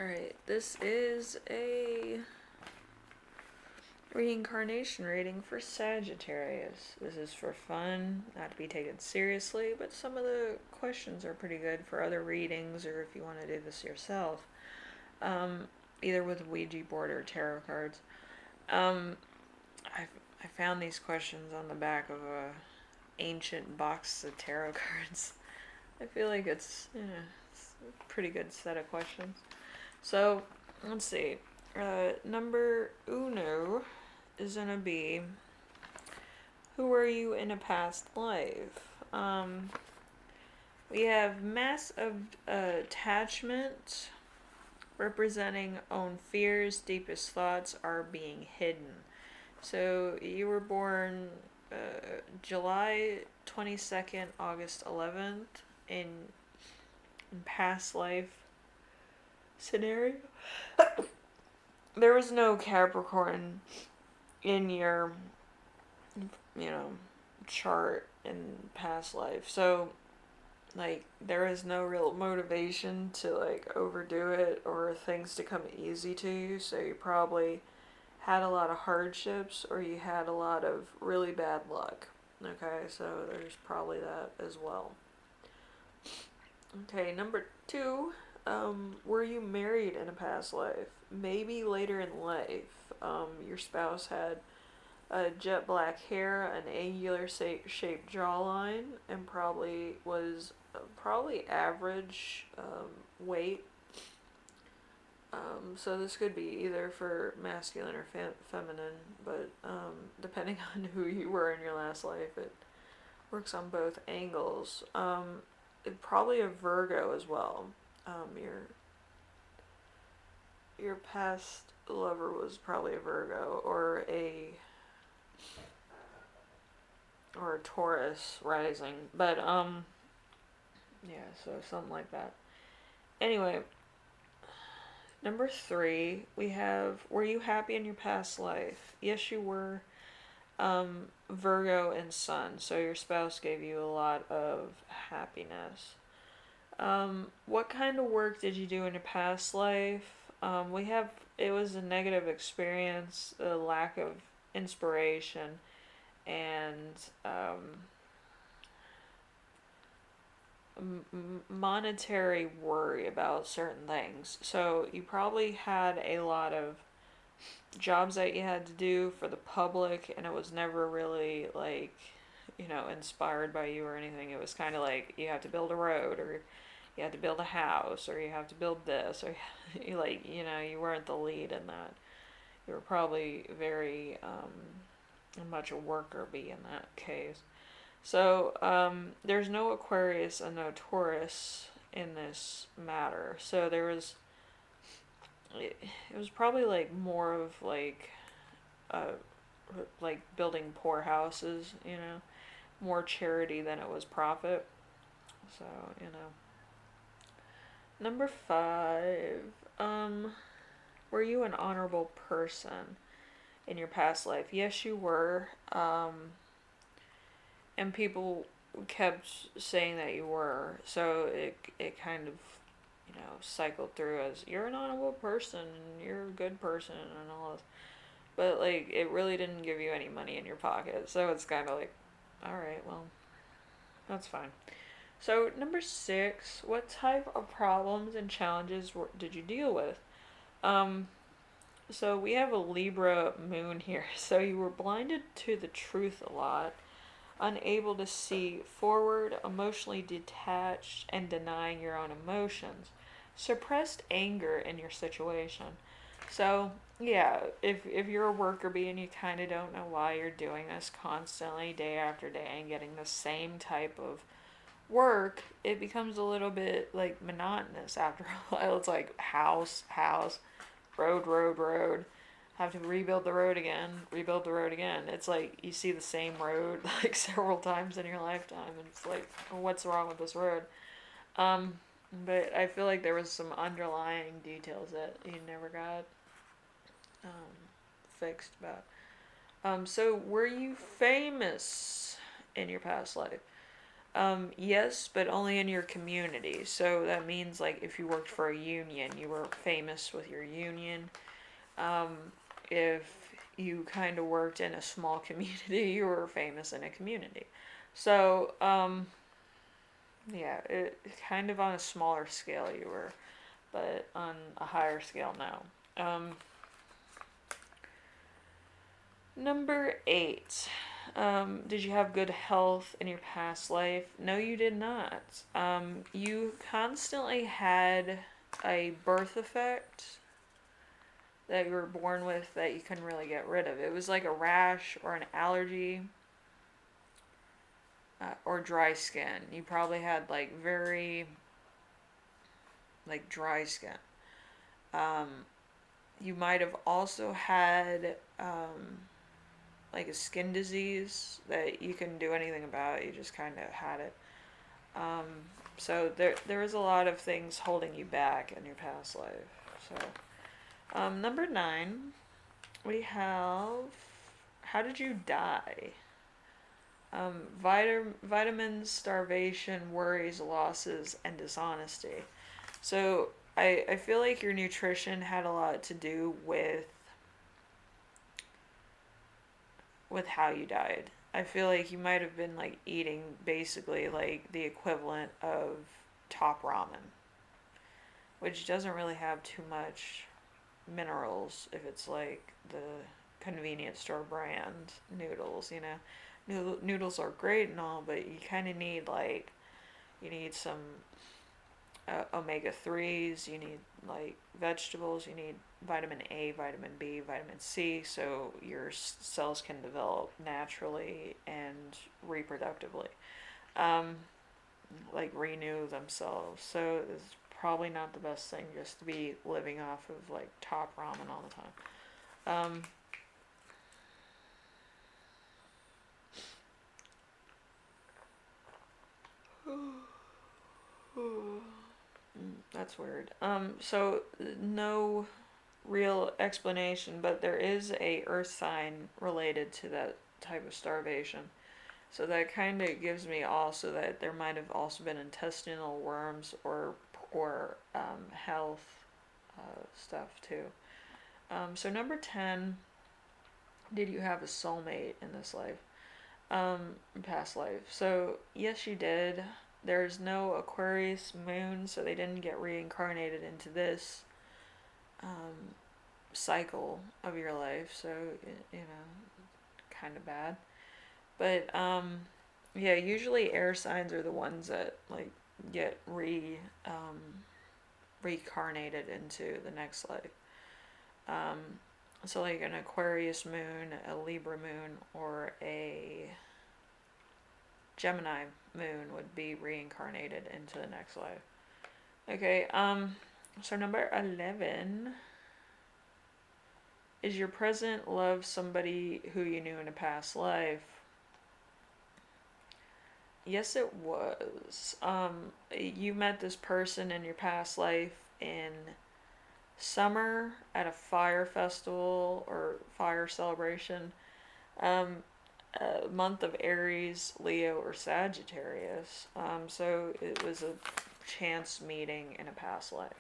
Alright, this is a reincarnation reading for Sagittarius. This is for fun, not to be taken seriously, but some of the questions are pretty good for other readings or if you want to do this yourself. Either with a Ouija board or tarot cards. I found these questions on the back of a ancient box of tarot cards. I feel like it's a pretty good set of questions. So, let's see. Number uno is gonna be, who were you in a past life? We have mass of attachment, representing own fears, deepest thoughts are being hidden. So, you were born July 22nd, August 11th, in past life scenario. There was no Capricorn in your, chart in past life. So, there is no real motivation to, overdo it or things to come easy to you. So, you probably had a lot of hardships or you had a lot of really bad luck. Okay, so there's probably that as well. Okay, number two. Were you married in a past life? Maybe later in life. Your spouse had jet black hair, an angular shaped jawline, and probably was probably average weight. So this could be either for masculine or feminine, but depending on who you were in your last life, it works on both angles. Probably a Virgo as well. Your past lover was probably a Virgo or a Taurus rising, but yeah, so something like that. Anyway, number three, we have, were you happy in your past life? Yes, you were. Virgo and Sun, so your spouse gave you a lot of happiness. What kind of work did you do in your past life? We have, it was a negative experience, a lack of inspiration, and monetary worry about certain things. So you probably had a lot of jobs that you had to do for the public, and it was never really inspired by you or anything. It was kind of like you have to build a road, or you have to build a house, or you have to build this, or you weren't the lead in that. You were probably very much a worker bee in that case. So there's no Aquarius and no Taurus in this matter. So it was probably more of building poor houses, more charity than it was profit. So, Number five, were you an honorable person in your past life? Yes, you were. And people kept saying that you were. So it kind of, cycled through as you're an honorable person and you're a good person and all this. But it really didn't give you any money in your pocket. So it's kind of alright, well, that's fine. So, number six, what type of problems and challenges did you deal with? So we have a Libra moon here. So you were blinded to the truth a lot, unable to see forward, emotionally detached, and denying your own emotions. Suppressed anger in your situation. So, yeah, if you're a worker bee and you kind of don't know why you're doing this constantly, day after day, and getting the same type of work, it becomes a little bit monotonous after a while. It's house, road, road, road. Have to rebuild the road again, rebuild the road again. It's you see the same road several times in your lifetime, and it's what's wrong with this road? But I feel like there was some underlying details that you never got fixed about. So were you famous in your past life? Yes, but only in your community. So that means like if you worked for a union, you were famous with your union. Um, if you kind of worked in a small community, you were famous in a community. So, yeah, kind of on a smaller scale you were, but on a higher scale now. Number 8. Did you have good health in your past life? No, you did not. You constantly had a birth effect that you were born with that you couldn't really get rid of. It was like a rash or an allergy or dry skin. You probably had like very like dry skin. Um, you might have also had like a skin disease that you couldn't do anything about. You just kind of had it. Um, so there is a lot of things holding you back in your past life. So number 9, we have how did you die? Vitamins, starvation, worries, losses, and dishonesty. So I feel like your nutrition had a lot to do with how you died. I feel like you might have been like eating basically like the equivalent of top ramen, which doesn't really have too much minerals if it's like the convenience store brand noodles, you know. Noodles are great and all, but you kind of need like you need some omega 3s, you need like vegetables, you need vitamin A, vitamin B, vitamin C, so your cells can develop naturally and reproductively, um, like renew themselves. So it's probably not the best thing just to be living off of like top ramen all the time. That's weird. So no real explanation, but there is a earth sign related to that type of starvation. So that kind of gives me also that there might have also been intestinal worms or poor health stuff too. So number 10, did you have a soulmate in this life? Past life. So yes, you did. There's no Aquarius moon, so they didn't get reincarnated into this um, cycle of your life. So you know, kind of bad. But yeah, usually air signs are the ones that like get reincarnated into the next life. Um, so like an Aquarius moon, a Libra moon, or a Gemini moon would be reincarnated into the next life. Okay, so number 11 is your present love somebody who you knew in a past life? Yes, it was. You met this person in your past life in summer at a fire festival or fire celebration. Um, month of Aries, Leo, or Sagittarius. So it was a chance meeting in a past life.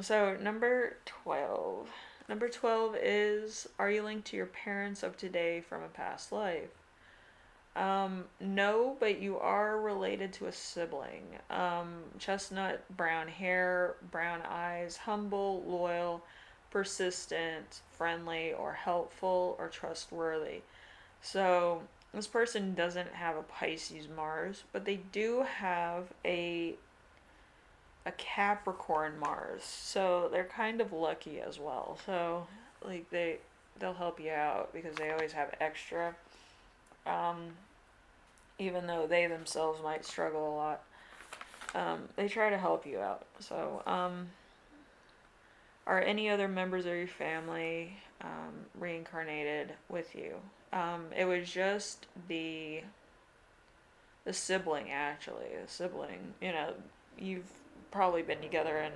So number 12. Number 12 is, are you linked to your parents of today from a past life? No, but you are related to a sibling. Chestnut brown hair, brown eyes, humble, loyal, persistent, friendly, or helpful, or trustworthy. So this person doesn't have a Pisces Mars, but they do have a Capricorn Mars. So they're kind of lucky as well. So like they'll help you out because they always have extra. Um, even though they themselves might struggle a lot, they try to help you out. So are any other members of your family reincarnated with you? It was just the sibling actually. The sibling, you know, you've probably been together in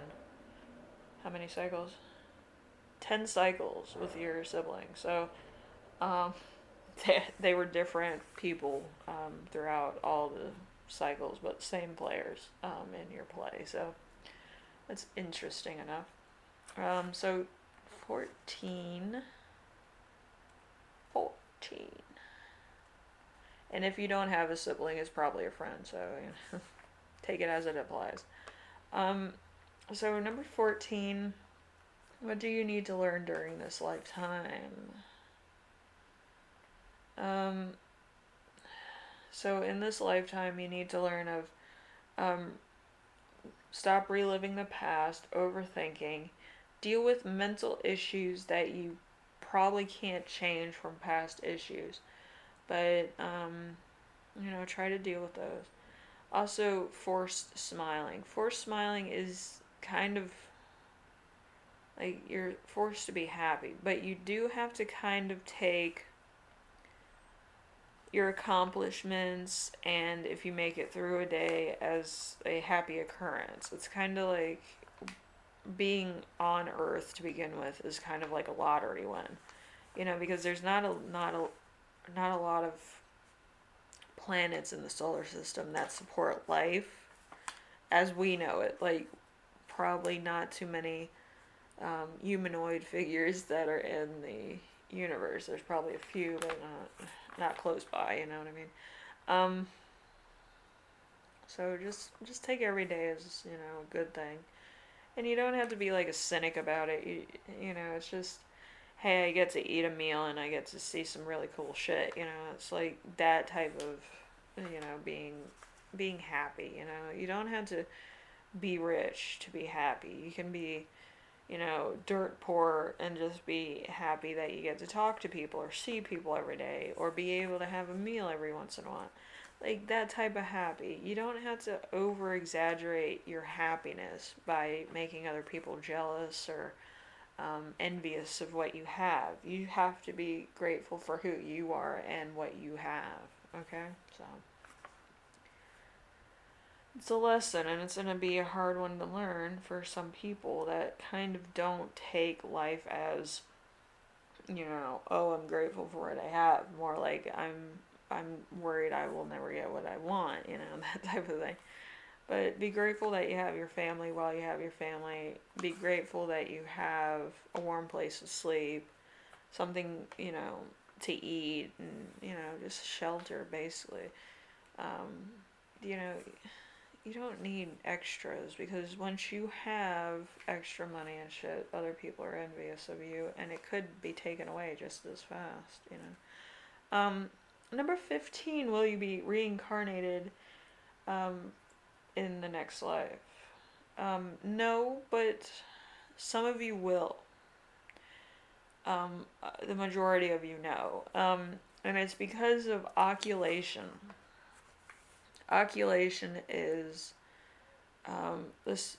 how many cycles? 10 cycles with your sibling. So um, they were different people throughout all the cycles, but same players in your play. So that's interesting enough. So 14. 14. And if you don't have a sibling, it's probably a friend, so take it as it applies. Um, so number 14, what do you need to learn during this lifetime? Um, so in this lifetime, you need to learn of um, stop reliving the past, overthinking, deal with mental issues that you probably can't change from past issues, but try to deal with those. Also, forced smiling. Forced smiling is kind of like you're forced to be happy, but you do have to kind of take your accomplishments and if you make it through a day as a happy occurrence. It's kind of like being on Earth to begin with is kind of like a lottery win, because there's not a lot of planets in the solar system that support life as we know it. Like probably not too many humanoid figures that are in the universe. There's probably a few, but not close by. You know what I mean? Um, so just take every day as a good thing, and you don't have to be like a cynic about it. It's just hey, I get to eat a meal and I get to see some really cool shit. It's like that type of being happy. You don't have to be rich to be happy. You can be dirt poor and just be happy that you get to talk to people or see people every day or be able to have a meal every once in a while. Like that type of happy. You don't have to over exaggerate your happiness by making other people jealous or envious of what you have. You have to be grateful for who you are and what you have. Okay? So it's a lesson, and it's going to be a hard one to learn for some people that kind of don't take life as, oh, I'm grateful for what I have. More like I'm worried I will never get what I want, that type of thing. But be grateful that you have your family while you have your family. Be grateful that you have a warm place to sleep, something, to eat, and, just shelter, basically. Um, you know, you don't need extras because once you have extra money and shit, other people are envious of you, and it could be taken away just as fast. Number 15, will you be reincarnated in the next life? No, but some of you will. The majority of you know. And it's because of oculation. Oculation is this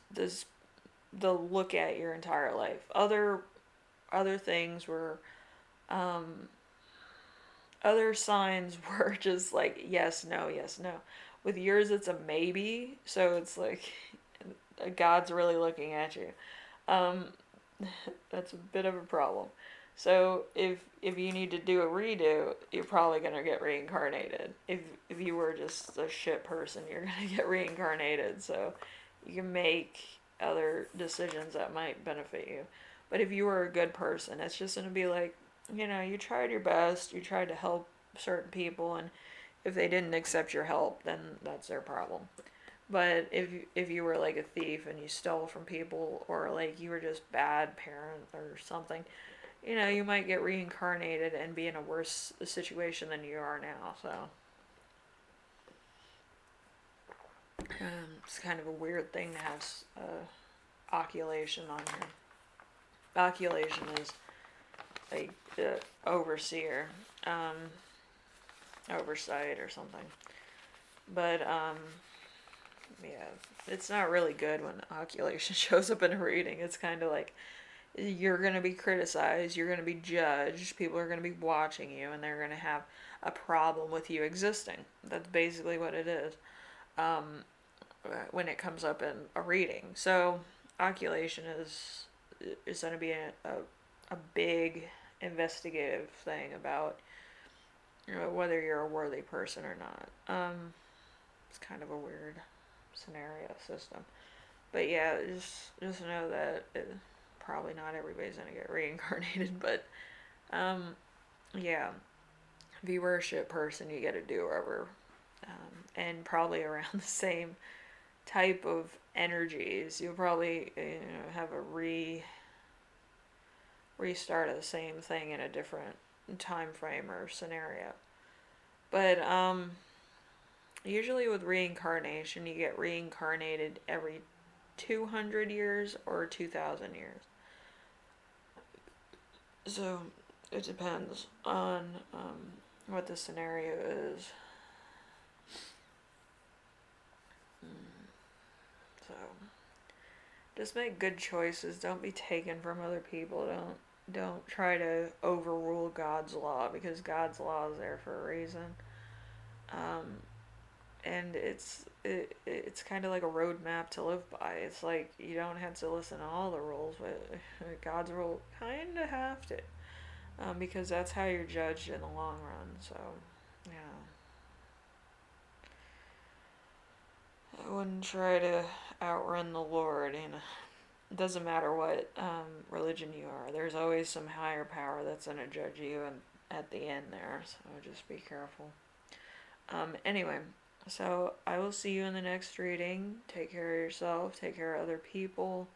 the look at your entire life. Other things were other signs were just like yes, no, yes, no. With yours, it's a maybe, so it's like God's really looking at you. Um, that's a bit of a problem. So if you need to do a redo, you're probably gonna get reincarnated. If you were just a shit person, you're gonna get reincarnated. So you can make other decisions that might benefit you. But if you were a good person, it's just gonna be like, you tried your best, you tried to help certain people, and if they didn't accept your help, then that's their problem. But if you were like a thief and you stole from people, or like you were just bad parent or something, you might get reincarnated and be in a worse situation than you are now. So it's kind of a weird thing to have oculation on here. Oculation is like the overseer, oversight or something. But yeah, it's not really good when oculation shows up in a reading. It's kind of like you're going to be criticized, you're going to be judged, people are going to be watching you, and they're going to have a problem with you existing. That's basically what it is when it comes up in a reading. So, oculation is going to be a big investigative thing about whether you're a worthy person or not. It's kind of a weird scenario system. But yeah, just know that probably not everybody's gonna get reincarnated, but yeah, if you were a shit person, you get a do-over, and probably around the same type of energies. You'll probably have a restart of the same thing in a different time frame or scenario. But usually with reincarnation, you get reincarnated every 200 years or 2,000 years. So it depends on what the scenario is. So just make good choices. Don't be taken from other people. Don't try to overrule God's law, because God's law is there for a reason. And it's kind of like a roadmap to live by. It's like you don't have to listen to all the rules, but God's rule kind of have to, because that's how you're judged in the long run. So, yeah, I wouldn't try to outrun the Lord. It doesn't matter what religion you are. There's always some higher power that's gonna judge you, and at the end there. So just be careful. Anyway. So I will see you in the next reading. Take care of yourself. Take care of other people.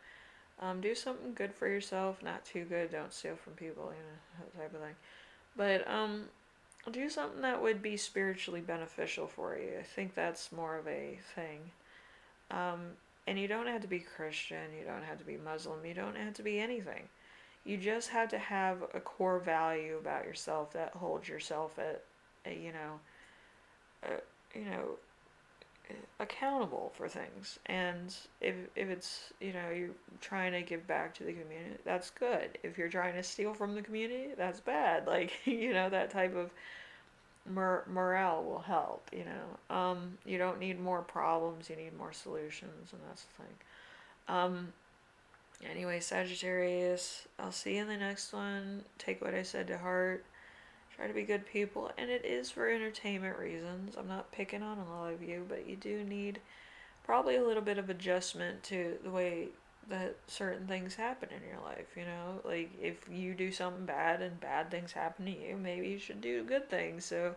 Do something good for yourself. Not too good. Don't steal from people. That type of thing. But do something that would be spiritually beneficial for you. I think that's more of a thing. And you don't have to be Christian. You don't have to be Muslim. You don't have to be anything. You just have to have a core value about yourself that holds yourself at, you know, accountable for things. And if it's, you're trying to give back to the community, that's good. If you're trying to steal from the community, that's bad. Like, that type of morale will help. You don't need more problems, you need more solutions, and that's the thing. Anyway, Sagittarius, I'll see you in the next one. Take what I said to heart. Try to be good people, and it is for entertainment reasons. I'm not picking on a lot of you, but you do need probably a little bit of adjustment to the way that certain things happen in your life, Like, if you do something bad and bad things happen to you, maybe you should do good things, so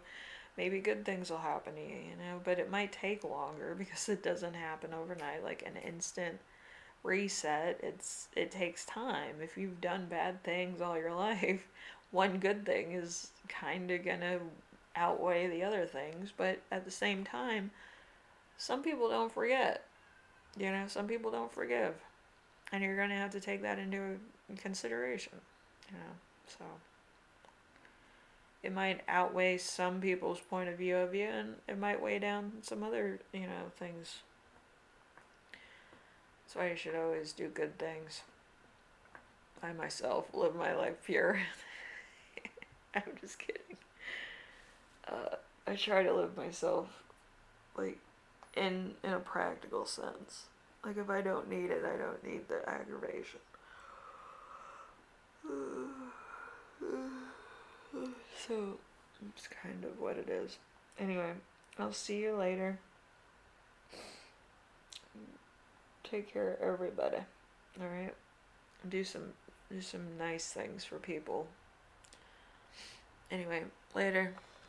maybe good things will happen to you, But it might take longer because it doesn't happen overnight, like an instant reset. It takes time. If you've done bad things all your life, one good thing is kind of gonna outweigh the other things, but at the same time, some people don't forget. Some people don't forgive, and you're gonna have to take that into consideration. So it might outweigh some people's point of view of you, and it might weigh down some other things. So I should always do good things. I myself live my life pure. I'm just kidding. I try to live myself, like, in a practical sense. Like, if I don't need it, I don't need the aggravation. So, it's kind of what it is. Anyway, I'll see you later. Take care of everybody. Alright? Do some nice things for people. Anyway, later.